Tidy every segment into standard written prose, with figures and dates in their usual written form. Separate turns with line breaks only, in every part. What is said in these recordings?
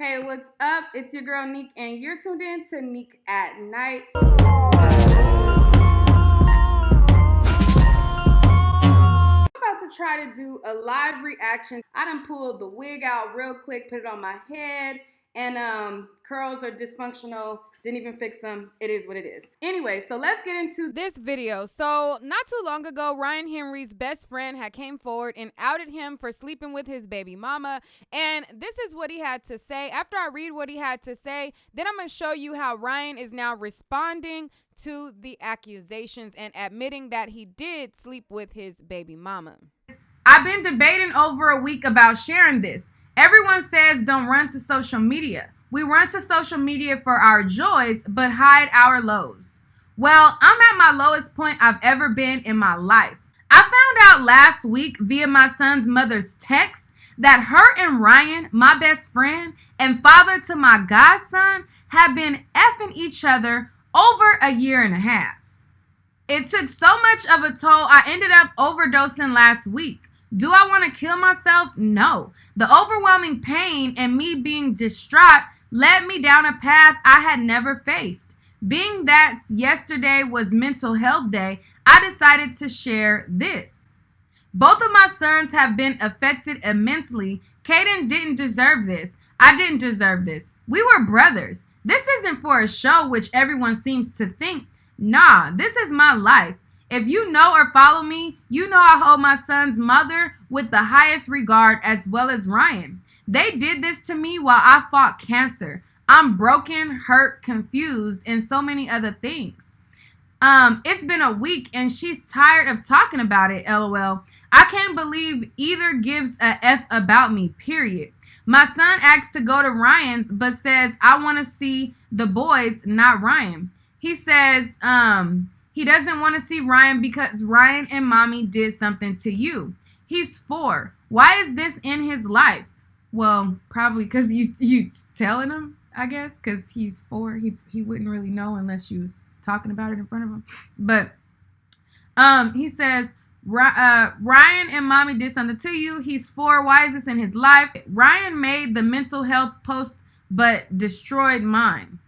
Hey, what's up? It's your girl Nique, and you're tuned in to Nique at Night. I'm about to try to do a live reaction. I done pulled the wig out real quick, put it on my head, and curls are dysfunctional. Didn't even fix them. It is what it is. Anyway, so let's get into this video. So not too long ago, Ryan Henry's best friend had came forward and outed him for sleeping with his baby mama. And this is what he had to say. After I read what he had to say, then I'm going to show you how Ryan is now responding to the accusations and admitting that he did sleep with his baby mama. I've been debating over a week about sharing this. Everyone says don't run to social media. We run to social media for our joys, but hide our lows. Well, I'm at my lowest point I've ever been in my life. I found out last week via my son's mother's text that her and Ryan, my best friend and father to my godson, have been effing each other over a year and a half. It took so much of a toll, I ended up overdosing last week. Do I want to kill myself? No. The overwhelming pain and me being distraught led me down a path I had never faced. Being that yesterday was Mental Health Day, I decided to share this. Both of my sons have been affected immensely. Caden didn't deserve this. I didn't deserve this. We were brothers. This isn't for a show, which everyone seems to think. Nah, this is my life. If you know or follow me, you know I hold my son's mother with the highest regard, as well as Ryan. They did this to me while I fought cancer. I'm broken, hurt, confused, and so many other things. It's been a week and she's tired of talking about it, LOL. I can't believe either gives a F about me, period. My son asked to go to Ryan's, but says, I want to see the boys, not Ryan. He says, he doesn't want to see Ryan because Ryan and mommy did something to you. He's 4. Why is this in his life? Well, probably because you telling him, I guess, because he's 4. He wouldn't really know unless you was talking about it in front of him. But he says, Ryan and mommy did something to you. He's 4. Why is this in his life? Ryan made the mental health post but destroyed mine.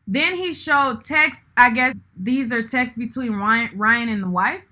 Then he showed texts. I guess these are texts between Ryan and the wife.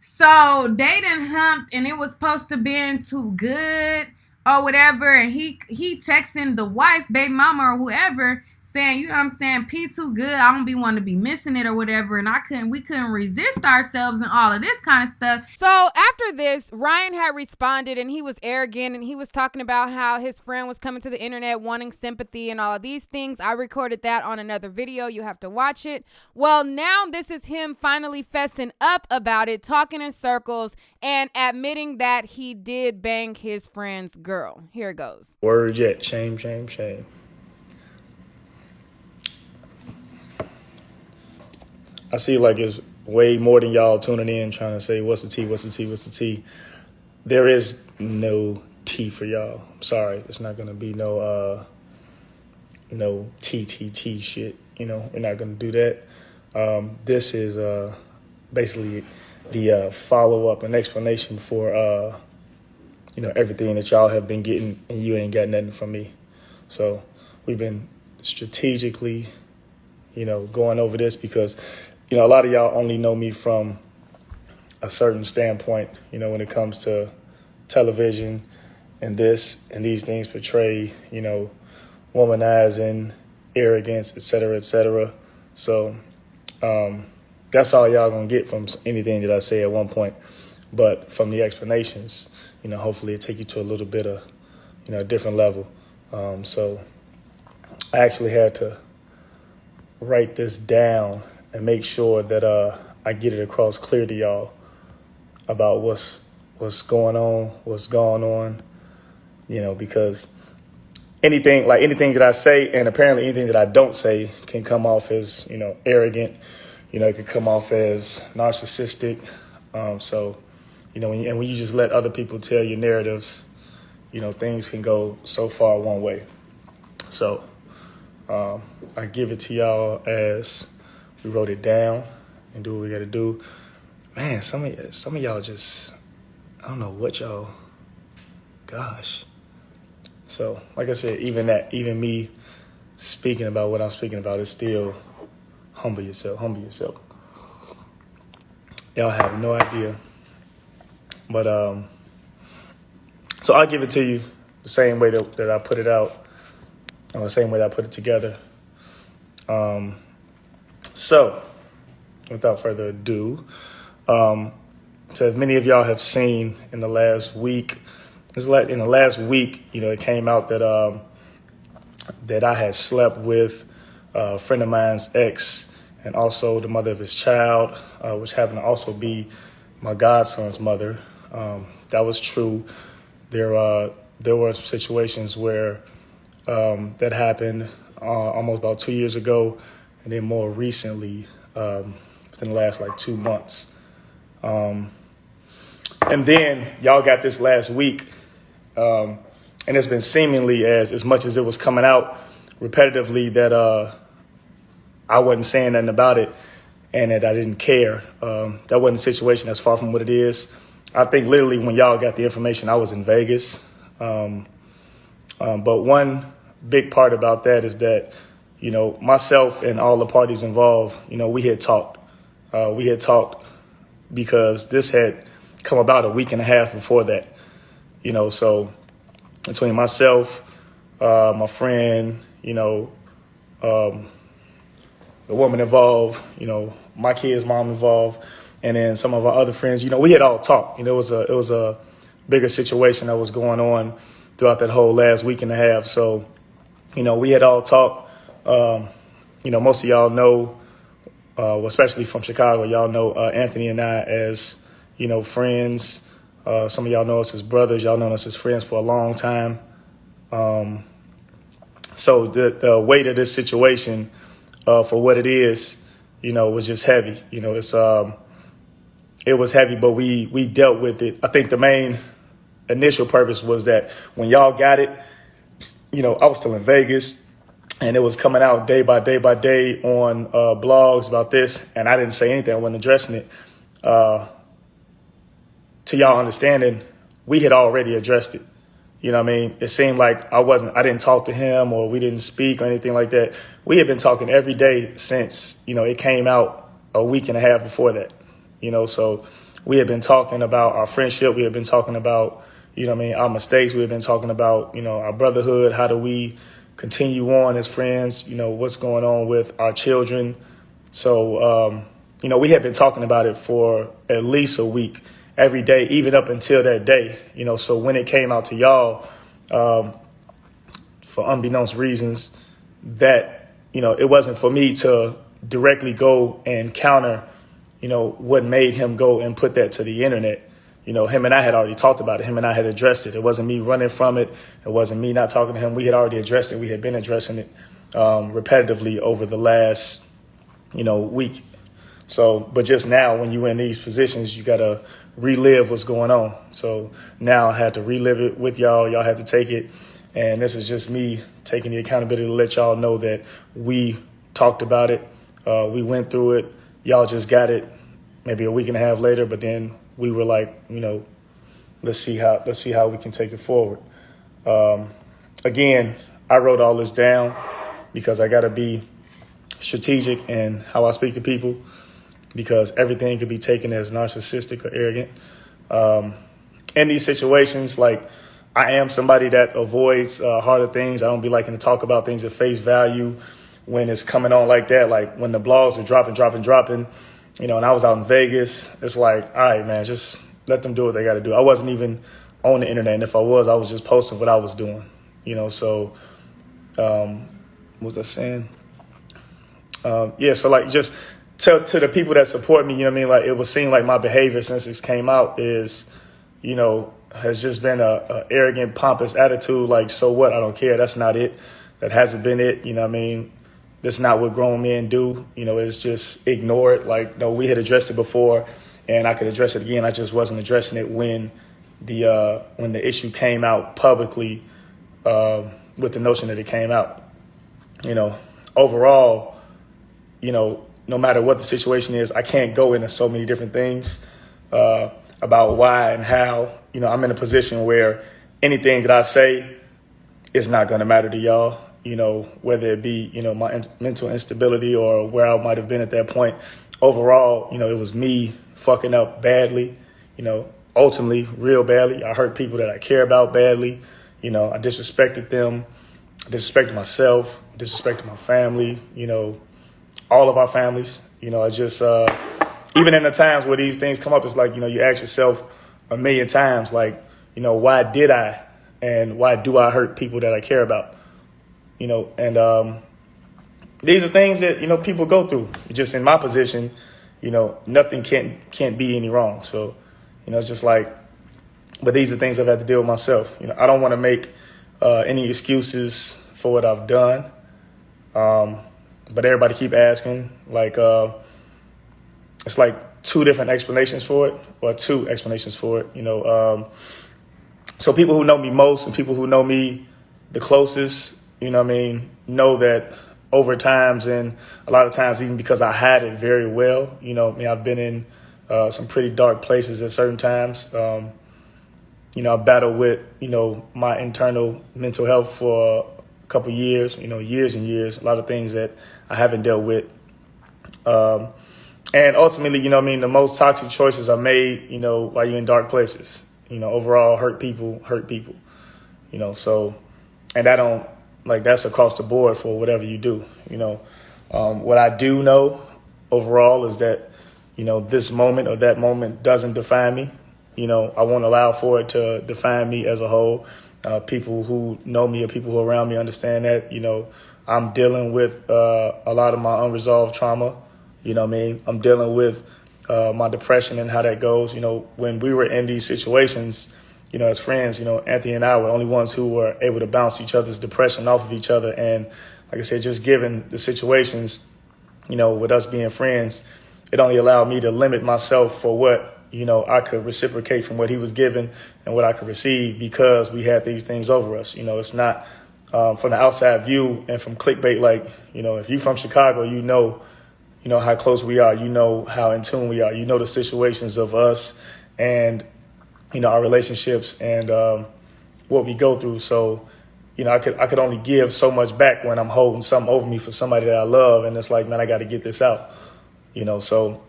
So they done humped and it was supposed to be too good or whatever. And he texting the wife, baby mama or whoever, saying, you know what I'm saying, P too good. I don't be wanting to be missing it or whatever. And we couldn't resist ourselves and all of this kind of stuff. So after this, Ryan had responded and he was arrogant and he was talking about how his friend was coming to the internet wanting sympathy and all of these things. I recorded that on another video. You have to watch it. Well, now this is him finally fessing up about it, talking in circles and admitting that he did bang his friend's girl. Here it goes.
Word yet. Shame, shame, shame. I see like it's way more than y'all tuning in trying to say, what's the tea, what's the tea, what's the tea? There is no tea for y'all. I'm sorry. It's not going to be no TTT shit. You know, we're not going to do that. This is basically the follow-up and explanation for, everything that y'all have been getting and you ain't got nothing from me. So we've been strategically, going over this because a lot of y'all only know me from a certain standpoint, when it comes to television and this and these things portray, womanizing, arrogance, et cetera, et cetera. So that's all y'all gonna get from anything that I say at one point. But from the explanations, hopefully it take you to a little bit of, a different level. So I actually had to write this down and make sure that I get it across clear to y'all about what's going on, what's going on, because anything that I say, and apparently anything that I don't say, can come off as, arrogant, it can come off as narcissistic. So, when you just let other people tell your narratives, things can go so far one way. So, I give it to y'all as we wrote it down and do what we got to do. Man, some of y'all just, I don't know what y'all, gosh. So, like I said, even me speaking about what I'm speaking about is still humble yourself. Y'all have no idea. But, so I'll give it to you the same way that I put it out, or the same way that I put it together. So, without further ado, so as many of y'all have seen in the last week, it came out that that I had slept with a friend of mine's ex and also the mother of his child, which happened to also be my godson's mother. That was true. There were situations where that happened almost about 2 years ago, and then more recently, within the last 2 months. And then y'all got this last week, and it's been seemingly as much as it was coming out repetitively that I wasn't saying nothing about it and that I didn't care. That wasn't the situation. That's far from what it is. I think literally when y'all got the information, I was in Vegas. But one big part about that is that, myself and all the parties involved, we had talked. We had talked because this had come about a week and a half before that, so between myself, my friend, the woman involved, my kid's mom involved, and then some of our other friends, we had all talked. It was a bigger situation that was going on throughout that whole last week and a half. So, we had all talked. Most of y'all know, especially from Chicago, y'all know Anthony and I as, friends. Some of y'all know us as brothers. Y'all know us as friends for a long time. So the weight of this situation, for what it is, was just heavy. It was heavy, but we dealt with it. I think the main initial purpose was that when y'all got it, I was still in Vegas, and it was coming out day by day by day on blogs about this, and I didn't say anything. I wasn't addressing it. To y'all understanding, we had already addressed it. It seemed like I didn't talk to him or we didn't speak or anything like that. We had been talking every day since, it came out a week and a half before that, so we had been talking about our friendship. We had been talking about, our mistakes. We had been talking about, our brotherhood. How do we continue on as friends? What's going on with our children? So, we had been talking about it for at least a week, every day, even up until that day, so when it came out to y'all, for unbeknownst reasons, that, it wasn't for me to directly go and counter, what made him go and put that to the internet. Him and I had already talked about it. Him and I had addressed it. It wasn't me running from it. It wasn't me not talking to him. We had already addressed it. We had been addressing it repetitively over the last, week. So, but just now when you're in these positions, you got to relive what's going on. So now I had to relive it with y'all. Y'all had to take it. And this is just me taking the accountability to let y'all know that we talked about it. We went through it. Y'all just got it maybe a week and a half later. But then we were like, let's see how we can take it forward. Again, I wrote all this down because I got to be strategic in how I speak to people, because everything could be taken as narcissistic or arrogant. In these situations, I am somebody that avoids harder things. I don't be liking to talk about things at face value when it's coming on like that. Like when the blogs are dropping, and I was out in Vegas, it's like, all right, man, just let them do what they got to do. I wasn't even on the internet. And if I was just posting what I was doing, so what was I saying? Yeah, so like just to the people that support me, like it would seem like my behavior since this came out is, has just been a arrogant, pompous attitude. Like, so what? I don't care. That's not it. That hasn't been it. That's not what grown men do. It's just ignore it. Like, no, we had addressed it before and I could address it again. I just wasn't addressing it when the issue came out publicly, with the notion that it came out. Overall, no matter what the situation is, I can't go into so many different things about why and how. I'm in a position where anything that I say is not going to matter to y'all, whether it be, my mental instability or where I might have been at that point. Overall, it was me fucking up badly, ultimately real badly. I hurt people that I care about badly. I disrespected them. I disrespected myself, disrespected my family, all of our families. I just, even in the times where these things come up, it's like, you ask yourself a million times, like, why did I and why do I hurt people that I care about? And these are things that, people go through. Just in my position, nothing can't be any wrong. So, it's just like, but these are things I've had to deal with myself. I don't want to make any excuses for what I've done. But everybody keep asking, like, it's like two explanations for it. So people who know me most and people who know me the closest, know that over times and a lot of times, even because I hide it very well, I've been in some pretty dark places at certain times. I battled with, my internal mental health for a couple years, years and years, a lot of things that I haven't dealt with. And ultimately, the most toxic choices are made, while you're in dark places. Overall, hurt people. So, and that's across the board for whatever you do. What I do know overall is that, this moment or that moment doesn't define me. I won't allow for it to define me as a whole. People who know me or people who are around me understand that, I'm dealing with a lot of my unresolved trauma. I'm dealing with my depression and how that goes. When we were in these situations, as friends, Anthony and I were the only ones who were able to bounce each other's depression off of each other. And like I said, just given the situations, with us being friends, it only allowed me to limit myself for what, I could reciprocate from what he was given and what I could receive because we had these things over us. It's not from the outside view and from clickbait. Like, if you're from Chicago, you know how close we are, how in tune we are, the situations of us and, our relationships and what we go through. So, I could only give so much back when I'm holding something over me for somebody that I love. And it's like, man, I got to get this out, so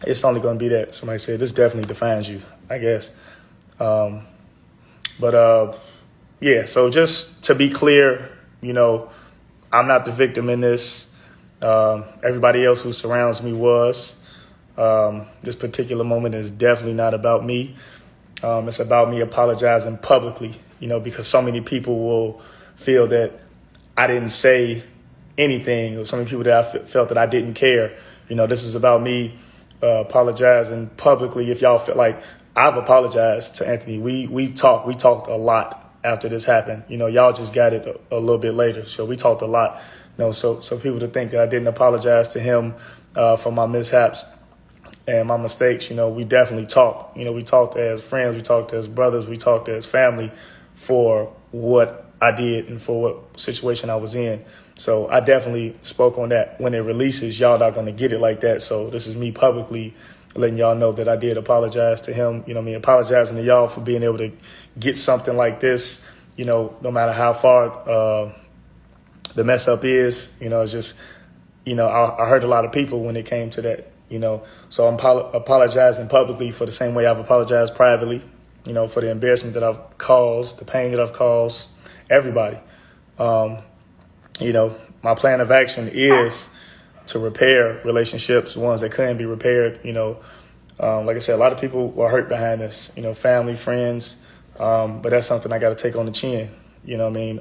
it's only going to be that somebody said this definitely defines you, I guess. Yeah, so just to be clear, I'm not the victim in this. Everybody else who surrounds me was. This particular moment is definitely not about me. It's about me apologizing publicly, because so many people will feel that I didn't say anything, or so many people that I felt that I didn't care. This is about me apologizing publicly. If y'all feel like I've apologized to Anthony, we talked a lot after this happened. Y'all just got it a little bit later. So we talked a lot. So people to think that I didn't apologize to him for my mishaps and my mistakes, we definitely talked. We talked as friends, we talked as brothers, we talked as family for what I did and for what situation I was in. So I definitely spoke on that. When it releases, y'all not going to get it like that. So this is me publicly letting y'all know that I did apologize to him. Apologizing to y'all for being able to get something like this, no matter how far the mess up is, it's just, I hurt a lot of people when it came to that, so I'm apologizing publicly for the same way I've apologized privately, for the embarrassment that I've caused, the pain that I've caused everybody. My plan of action is to repair relationships, ones that couldn't be repaired. Like I said, a lot of people were hurt behind this, family, friends, But that's something I got to take on the chin. You know what I mean?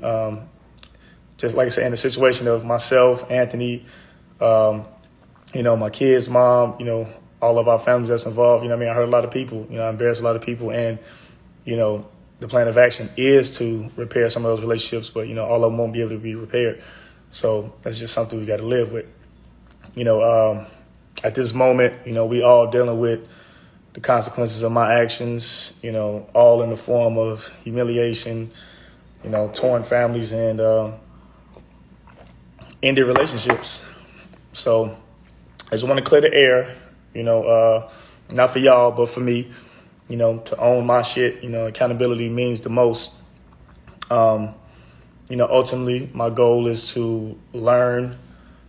Just like I said, in the situation of myself, Anthony, my kids' mom, all of our families that's involved, I hurt a lot of people, I embarrassed a lot of people. And, the plan of action is to repair some of those relationships, but, all of them won't be able to be repaired. So that's just something we got to live with. At this moment, we all dealing with the consequences of my actions, all in the form of humiliation, torn families and ended relationships. So I just want to clear the air, not for y'all, but for me, to own my shit. Accountability means the most. Ultimately, my goal is to learn,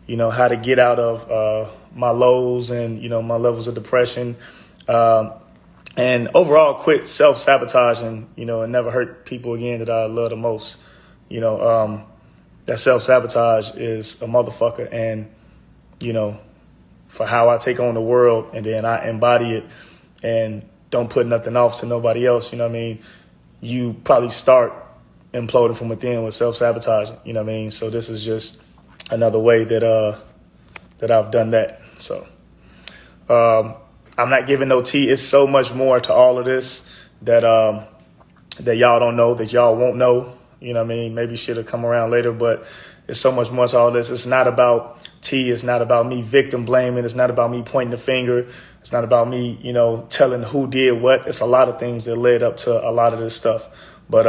how to get out of my lows and, my levels of depression. And overall, quit self-sabotaging, and never hurt people again that I love the most. That self-sabotage is a motherfucker. And, for how I take on the world and then I embody it and don't put nothing off to nobody else, you probably start imploding from within with self-sabotaging, So this is just another way that I've done that. So I'm not giving no tea. It's so much more to all of this that y'all don't know, that y'all won't know. Maybe shit will come around later, but it's so much more to all this. It's not about tea. It's not about me victim blaming. It's not about me pointing the finger. It's not about me, telling who did what. It's a lot of things that led up to a lot of this stuff. But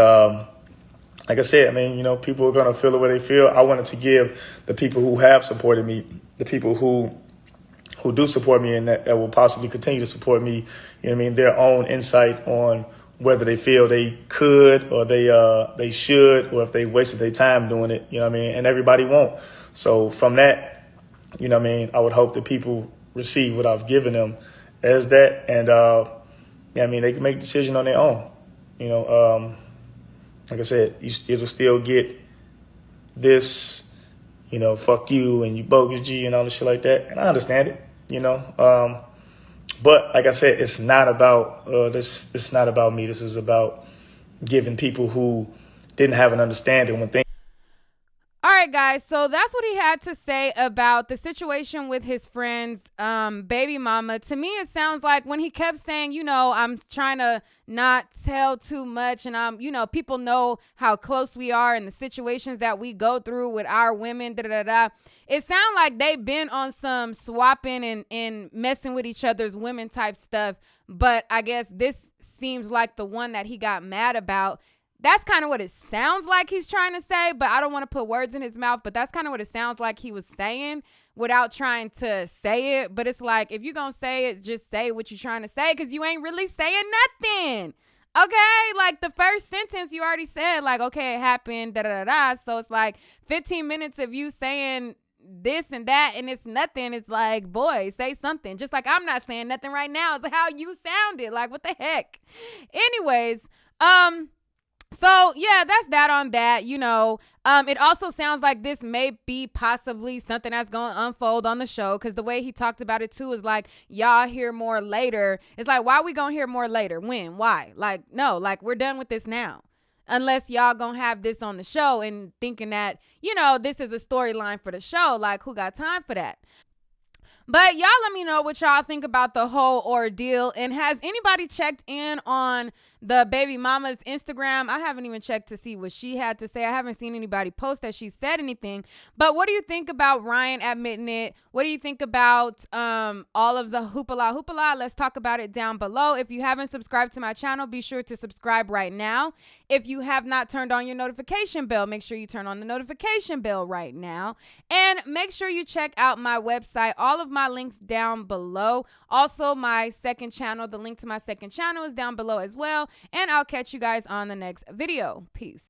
like I said, people are going to feel the way they feel. I wanted to give the people who have supported me, the people who do support me and that will possibly continue to support me, their own insight on whether they feel they could or they should, or if they wasted their time doing it, and everybody won't. So from that, I would hope that people receive what I've given them as that. And, they can make a decision on their own. Like I said, it'll still get this, fuck you and you bogus G and all this shit like that. And I understand it, but like I said, it's not about this. It's not about me. This is about giving people who didn't have an understanding when things.
All right, guys. So that's what he had to say about the situation with his friend's baby mama. To me, it sounds like when he kept saying, I'm trying to not tell too much. And people know how close we are and the situations that we go through with our women. It sounds like they've been on some swapping and messing with each other's women type stuff. But I guess this seems like the one that he got mad about. That's kind of what it sounds like he's trying to say, but I don't want to put words in his mouth, but that's kind of what it sounds like he was saying without trying to say it. But it's like, if you're going to say it, just say what you're trying to say, because you ain't really saying nothing. Okay? Like the first sentence you already said, like, okay, it happened, da-da-da-da. So it's like 15 minutes of you saying this and that, and it's nothing. It's like, boy, say something. Just like I'm not saying nothing right now. It's how you sounded. Like, what the heck? Anyways, so yeah, that's that on that. It also sounds like this may be possibly something that's going to unfold on the show, because the way he talked about it too is like, y'all hear more later. It's like, why are we going to hear more later? When? Why? Like, no, like we're done with this now. Unless y'all going to have this on the show and thinking that, this is a storyline for the show. Like, who got time for that? But y'all let me know what y'all think about the whole ordeal. And has anybody checked in on the baby mama's Instagram? I haven't even checked to see what she had to say. I haven't seen anybody post that she said anything. But what do you think about Ryan admitting it? What do you think about all of the hoopla? Let's talk about it down below. If you haven't subscribed to my channel, be sure to subscribe right now. If you have not turned on your notification bell, make sure you turn on the notification bell right now. And make sure you check out my website. All of my links down below. Also, my second channel, the link to my second channel is down below as well. And I'll catch you guys on the next video. Peace.